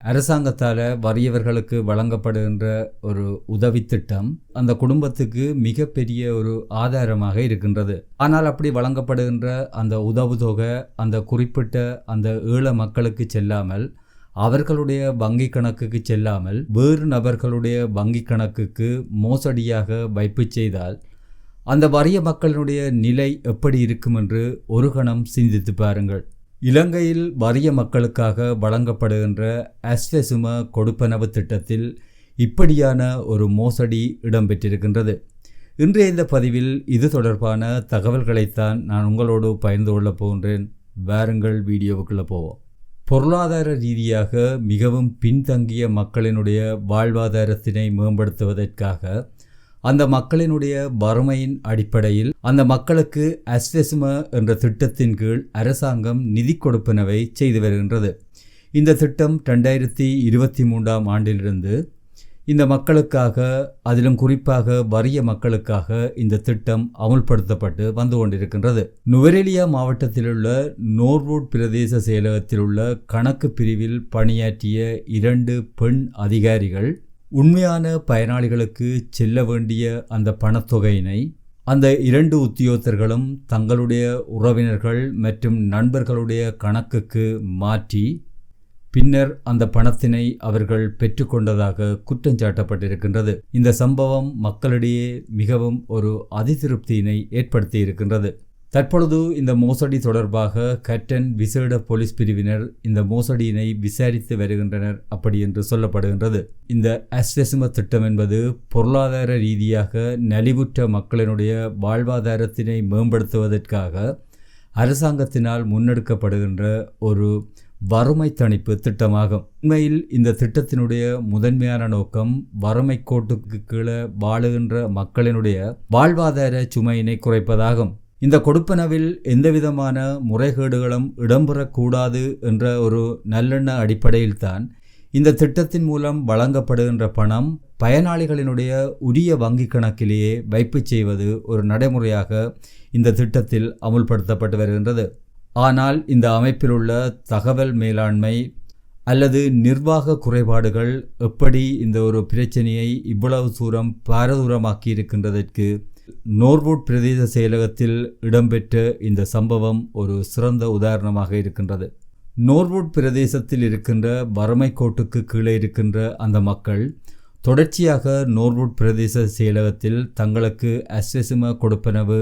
அரசாங்கத்தால் வறியவர்களுக்கு வழங்கப்படுகின்ற ஒரு உதவி திட்டம் அந்த குடும்பத்துக்கு மிகப்பெரிய ஒரு ஆதாரமாக இருக்கின்றது. ஆனால் அப்படி வழங்கப்படுகின்ற அந்த உதவுத்தொகை அந்த குறிப்பிட்ட அந்த ஏழை மக்களுக்கு செல்லாமல், அவர்களுடைய வங்கி கணக்குக்கு செல்லாமல் வேறு நபர்களுடைய வங்கி கணக்குக்கு மோசடியாக வைப்பு செய்தால் அந்த வறிய மக்களினுடைய நிலை எப்படி இருக்கும் என்று ஒரு கணம் சிந்தித்து பாருங்கள். இலங்கையில் வறிய மக்களுக்காக வழங்கப்படுகின்ற அஸ்வசும கொடுப்பனவு திட்டத்தில் இப்படியான ஒரு மோசடி இடம்பெற்றிருக்கின்றது. இன்றைய இந்த பதிவில் இது தொடர்பான தகவல்களைத்தான் நான் உங்களோடு பகிர்ந்து கொள்ளப் போகின்றேன். வாருங்கள் வீடியோவுக்குள்ளே போவோம். பொருளாதார ரீதியாக மிகவும் பின்தங்கிய மக்களினுடைய வாழ்வாதாரத்தினை மேம்படுத்துவதற்காக அந்த மக்களினுடைய வறுமையின் அடிப்படையில் அந்த மக்களுக்கு அஸ்வசும என்ற திட்டத்தின் கீழ் அரசாங்கம் நிதி கொடுப்பனவை செய்து வருகின்றது. இந்த திட்டம் 2023ஆம் ஆண்டிலிருந்து இந்த மக்களுக்காக, அதிலும் குறிப்பாக வறிய மக்களுக்காக இந்த திட்டம் அமுல்படுத்தப்பட்டு வந்து கொண்டிருக்கின்றது. நுவரெலியா மாவட்டத்திலுள்ள நோர்வூட் பிரதேச செயலகத்தில் உள்ள கணக்கு பிரிவில் பணியாற்றிய 2 பெண் அதிகாரிகள் உண்மையான பயனாளிகளுக்கு செல்ல வேண்டிய அந்த பணத்தொகையினை அந்த 2 உத்தியோகத்தர்களும் தங்களுடைய உறவினர்கள் மற்றும் நண்பர்களுடைய கணக்குக்கு மாற்றி பின்னர் அந்த பணத்தினை அவர்கள் பெற்றுக்கொண்டதாக குற்றஞ்சாட்டப்பட்டிருக்கின்றது. இந்த சம்பவம் மக்களிடையே மிகவும் ஒரு அதிருப்தியினை ஏற்படுத்தி இருக்கின்றது. தற்பொழுது இந்த மோசடி தொடர்பாக கட்டன் விசேட போலீஸ் பிரிவினர் இந்த மோசடியினை விசாரித்து வருகின்றனர் அப்படி என்று சொல்லப்படுகின்றது. இந்த அஸ்வசும திட்டம் என்பது பொருளாதார ரீதியாக நலிவுற்ற மக்களினுடைய வாழ்வாதாரத்தினை மேம்படுத்துவதற்காக அரசாங்கத்தினால் முன்னெடுக்கப்படுகின்ற ஒரு வறுமை தணிப்பு திட்டமாகும். உண்மையில் இந்த திட்டத்தினுடைய முதன்மையான நோக்கம் வறுமை கோட்டுக்கு கீழே வாழுகின்ற மக்களினுடைய வாழ்வாதார சுமையினை குறைப்பதாகும். இந்த கொடுப்பனவில் எந்தவிதமான முறைகேடுகளும் இடம்பெறக்கூடாது என்ற ஒரு நல்லெண்ண அடிப்படையில்தான் இந்த திட்டத்தின் மூலம் வழங்கப்படுகின்ற பணம் பயனாளிகளினுடைய உரிய வங்கி கணக்கிலேயே வைப்பு செய்வது ஒரு நடைமுறையாக இந்த திட்டத்தில் அமுல்படுத்தப்பட்டு வருகின்றது. ஆனால் இந்த அமைப்பில் உள்ள தகவல் மேலாண்மை அல்லது நிர்வாக குறைபாடுகள் எப்படி இந்த ஒரு பிரச்சனையை இவ்வளவு தூரம் பாரதூரமாக்கி இருக்கின்றதற்கு நோர்வூட் பிரதேச செயலகத்தில் இடம்பெற்ற இந்த சம்பவம் ஒரு சிறந்த உதாரணமாக இருக்கின்றது. நோர்வூட் பிரதேசத்தில் இருக்கின்ற வறுமை கோட்டுக்கு கீழே இருக்கின்ற அந்த மக்கள் தொடர்ச்சியாக நோர்வூட் பிரதேச செயலகத்தில் தங்களுக்கு அஸ்வசும கொடுப்பனவு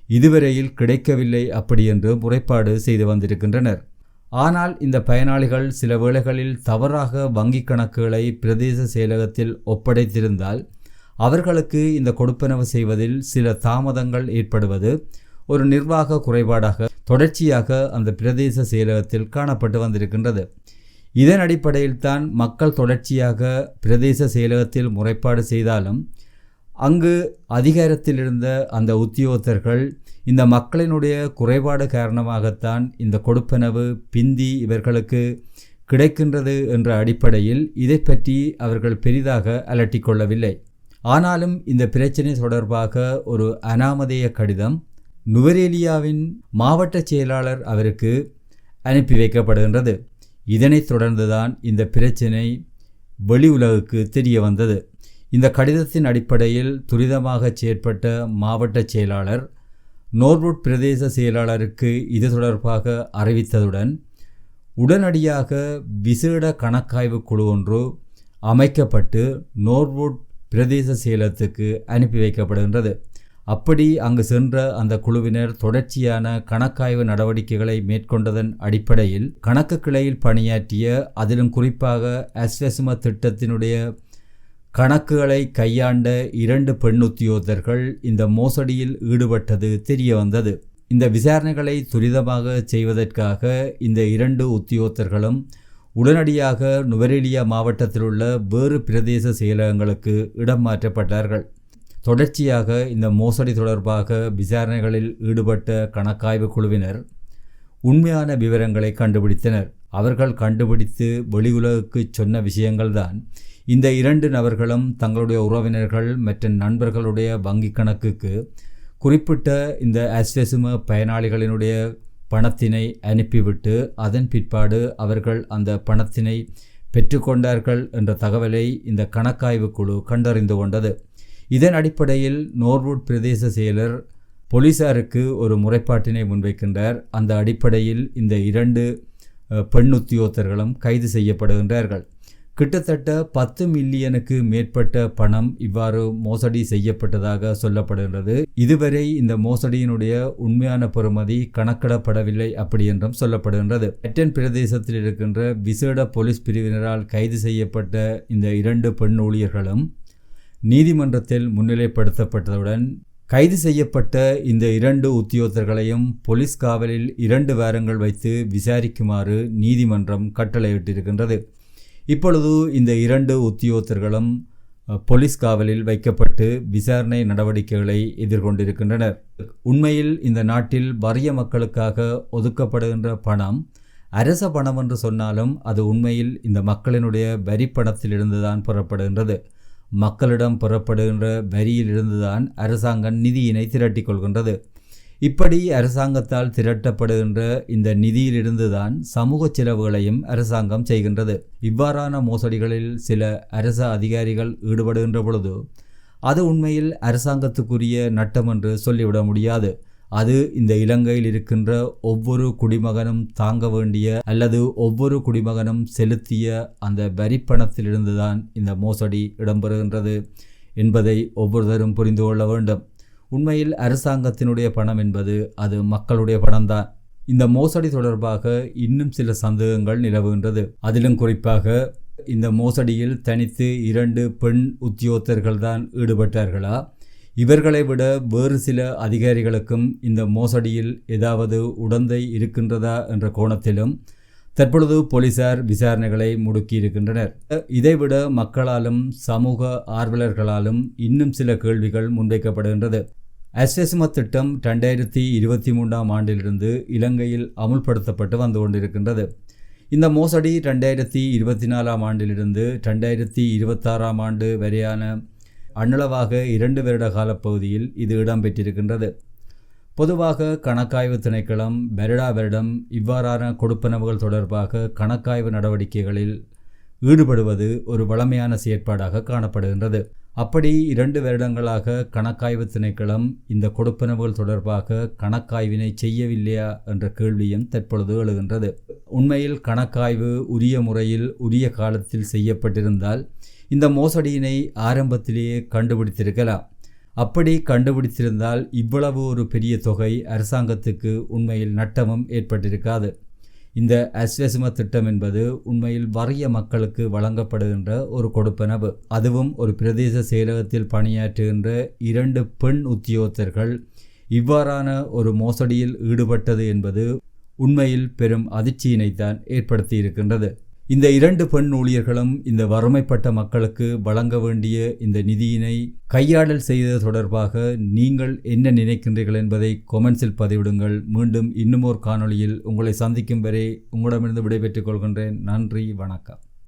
இதுவரையில் கிடைக்கவில்லை அப்படி என்று முறைப்பாடு செய்து வந்திருக்கின்றனர். ஆனால் இந்த பயனாளிகள் சில வேளைகளில் தவறாக வங்கி கணக்குகளை பிரதேச செயலகத்தில் ஒப்படைத்திருந்தால் அவர்களுக்கு இந்த கொடுப்பனவு செய்வதில் சில தாமதங்கள் ஏற்படுவது ஒரு நிர்வாக குறைபாடாக தொடர்ச்சியாக அந்த பிரதேச செயலகத்தில் காணப்பட்டு வந்திருக்கின்றது. இதன் அடிப்படையில் தான் மக்கள் தொடர்ச்சியாக பிரதேச செயலகத்தில் முறைப்பாடு செய்தாலும் அங்கு அதிகாரத்தில் இருந்த அந்த உத்தியோகத்தர்கள் இந்த மக்களினுடைய குறைபாடு காரணமாகத்தான் இந்த கொடுப்பனவு பிந்தி இவர்களுக்கு கிடைக்கின்றது என்ற அடிப்படையில் இதை பற்றி அவர்கள் பெரிதாக அலட்டிக்கொள்ளவில்லை. ஆனாலும் இந்த பிரச்சனை தொடர்பாக ஒரு அனாமதேய கடிதம் நுவரெலியாவின் மாவட்ட செயலாளர் அவருக்கு அனுப்பி வைக்கப்படுகின்றது. இதனைத் தொடர்ந்துதான் இந்த பிரச்சனை வெளி உலகுக்கு தெரிய வந்தது. இந்த கடிதத்தின் அடிப்படையில் துரிதமாக செயற்பட்ட மாவட்ட செயலாளர் நோர்வூட் பிரதேச செயலாளருக்கு இது தொடர்பாக அறிவித்ததுடன் உடனடியாக விசேட கணக்காய்வு குழு ஒன்று அமைக்கப்பட்டு நோர்வூட் பிரதேச செயலகத்துக்கு அனுப்பி வைக்கப்படுகின்றது. அப்படி அங்கு சென்ற அந்த குழுவினர் தொடர்ச்சியான கணக்காய்வு நடவடிக்கைகளை மேற்கொண்டதன் அடிப்படையில் கணக்கு கிளையில் பணியாற்றிய, அதிலும் குறிப்பாக அஸ்வசும திட்டத்தினுடைய கணக்குகளை கையாண்ட 2 பெண் உத்தியோகத்தர்கள் இந்த மோசடியில் ஈடுபட்டது தெரிய வந்தது. இந்த விசாரணைகளை துரிதமாக செய்வதற்காக இந்த 2 உத்தியோகத்தர்களும் உடனடியாக நுவரெலியா மாவட்டத்தில் உள்ள வேறு பிரதேச செயலகங்களுக்கு இடம் மாற்றப்பட்டார்கள். தொடர்ச்சியாக இந்த மோசடி தொடர்பாக விசாரணைகளில் ஈடுபட்ட கணக்காய்வு குழுவினர் உண்மையான விவரங்களை கண்டுபிடித்தனர். அவர்கள் கண்டுபிடித்து வெளி உலகுக்கு சொன்ன விஷயங்கள்தான் இந்த 2 நபர்களும் தங்களுடைய உறவினர்கள் மற்றும் நண்பர்களுடைய வங்கி கணக்குக்கு குறிப்பிட்ட இந்த அஸ்வசும பயனாளிகளினுடைய பணத்தினை அனுப்பிவிட்டு அதன் பிற்பாடு அவர்கள் அந்த பணத்தினை பெற்றுக்கொண்டார்கள் என்ற தகவலை இந்த கணக்காய்வு குழு கண்டறிந்து கொண்டது. இதன் அடிப்படையில் நோர்வுட் பிரதேச செயலர் போலீசாருக்கு ஒரு முறைப்பாட்டினை முன்வைக்கின்றார். அந்த அடிப்படையில் இந்த 2 பெண் உத்தியோகத்தர்களும் கைது செய்யப்படுகின்றார்கள். கிட்டத்தட்ட 10 மில்லியனுக்கு மேற்பட்ட பணம் இவ்வாறு மோசடி செய்யப்பட்டதாக சொல்லப்படுகின்றது. இதுவரை இந்த மோசடியினுடைய உண்மையான பெறுமதி கணக்கிடப்படவில்லை அப்படி என்றும் சொல்லப்படுகின்றது. எட்டன் பிரதேசத்தில் இருக்கின்ற விசேட போலீஸ் பிரிவினரால் கைது செய்யப்பட்ட இந்த 2 பெண் ஊழியர்களும் நீதிமன்றத்தில் முன்னிலைப்படுத்தப்பட்டதுடன் கைது செய்யப்பட்ட இந்த 2 உத்தியோகத்தர்களையும் போலீஸ் காவலில் 2 வாரங்கள் வைத்து விசாரிக்குமாறு நீதிமன்றம் கட்டளையிட்டிருக்கின்றது. இப்பொழுது இந்த 2 உத்தியோகத்தர்களும் போலீஸ் காவலில் வைக்கப்பட்டு விசாரணை நடவடிக்கைகளை எதிர்கொண்டிருக்கின்றனர். உண்மையில் இந்த நாட்டில் வறிய மக்களுக்காக ஒதுக்கப்படுகின்ற பணம் அரச பணம் என்று சொன்னாலும் அது உண்மையில் இந்த மக்களினுடைய வரி பணத்திலிருந்துதான் பெறப்படுகின்றது. மக்களிடம் பெறப்படுகின்ற வரியிலிருந்துதான் அரசாங்கம் நிதியினை திரட்டிக் கொள்கின்றது. இப்படி அரசாங்கத்தால் திரட்டப்படுகின்ற இந்த நிதியிலிருந்துதான் சமூக செலவுகளையும் அரசாங்கம் செய்கின்றது. இவ்வாறான மோசடிகளில் சில அரச அதிகாரிகள் ஈடுபடுகின்ற பொழுது அது உண்மையில் அரசாங்கத்துக்குரிய நட்டம் என்று சொல்லிவிட முடியாது. அது இந்த இலங்கையில் இருக்கின்ற ஒவ்வொரு குடிமகனும் தாங்க வேண்டிய அல்லது ஒவ்வொரு குடிமகனும் செலுத்திய அந்த வரிப்பணத்திலிருந்துதான் இந்த மோசடி இடம்பெறுகின்றது என்பதை ஒவ்வொருவரும் புரிந்து கொள்ள வேண்டும். உண்மையில் அரசாங்கத்தினுடைய பணம் என்பது அது மக்களுடைய பணம்தான். இந்த மோசடி தொடர்பாக இன்னும் சில சந்தேகங்கள் நிலவுகின்றது. அதிலும் குறிப்பாக இந்த மோசடியில் தனித்து 2 பெண் உத்தியோகத்தர்கள் தான் ஈடுபட்டார்களா, இவர்களை விட வேறு சில அதிகாரிகளுக்கும் இந்த மோசடியில் ஏதாவது உடந்தை இருக்கின்றதா என்ற கோணத்திலும் தற்பொழுது போலீசார் விசாரணைகளை முடுக்கியிருக்கின்றனர். இதைவிட மக்களாலும் சமூக ஆர்வலர்களாலும் இன்னும் சில கேள்விகள் முன்வைக்கப்படுகின்றது. அஸ்வசும திட்டம் 2023ஆம் ஆண்டிலிருந்து இலங்கையில் அமுல்படுத்தப்பட்டு வந்து கொண்டிருக்கின்றது. இந்த மோசடி 2024ஆம் ஆண்டிலிருந்து 2026ஆம் ஆண்டு வரையான அண்ணளவாக 2 வருட காலப்பகுதியில் இது இடம்பெற்றிருக்கின்றது. பொதுவாக கணக்காய்வு திணைக்களம் வருடம் இவ்வாறான கொடுப்பனவுகள் தொடர்பாக கணக்காய்வு நடவடிக்கைகளில் ஈடுபடுவது ஒரு வழமையான செயற்பாடாக காணப்படுகின்றது. அப்படி 2 வருடங்களாக கணக்காய்வு திணைக்களம் இந்த கொடுப்பனவுகள் தொடர்பாக கணக்காய்வினை செய்யவில்லையா என்ற கேள்வியும் தற்பொழுது எழுகின்றது. உண்மையில் கணக்காய்வு உரிய முறையில் உரிய காலத்தில் செய்யப்பட்டிருந்தால் இந்த மோசடியினை ஆரம்பத்திலேயே கண்டுபிடித்திருக்கலாம். அப்படி கண்டுபிடித்திருந்தால் இவ்வளவு ஒரு பெரிய தொகை அரசாங்கத்துக்கு உண்மையில் நட்டமும் ஏற்பட்டிருக்காது. இந்த அஸ்வசும திட்டம் என்பது உண்மையில் வறிய மக்களுக்கு வழங்கப்படுகின்ற ஒரு கொடுப்பனவு. அதுவும் ஒரு பிரதேச செயலகத்தில் பணியாற்றுகின்ற 2 பெண் உத்தியோகத்தர்கள் இவ்வாறான ஒரு மோசடியில் ஈடுபட்டது என்பது உண்மையில் பெரும் அதிர்ச்சியினைத்தான் ஏற்படுத்தி இருக்கின்றது. இந்த 2 பெண் ஊழியர்களும் இந்த வறுமைப்பட்ட மக்களுக்கு வழங்க வேண்டிய இந்த நிதியினை கையாடல் செய்தது தொடர்பாக நீங்கள் என்ன நினைக்கின்றீர்கள் என்பதை கொமெண்ட்ஸில் பதிவிடுங்கள். மீண்டும் இன்னுமோர் காணொளியில் உங்களை சந்திக்கும் வரை உங்களிடமிருந்து விடைபெற்றுக் கொள்கின்றேன். நன்றி, வணக்கம்.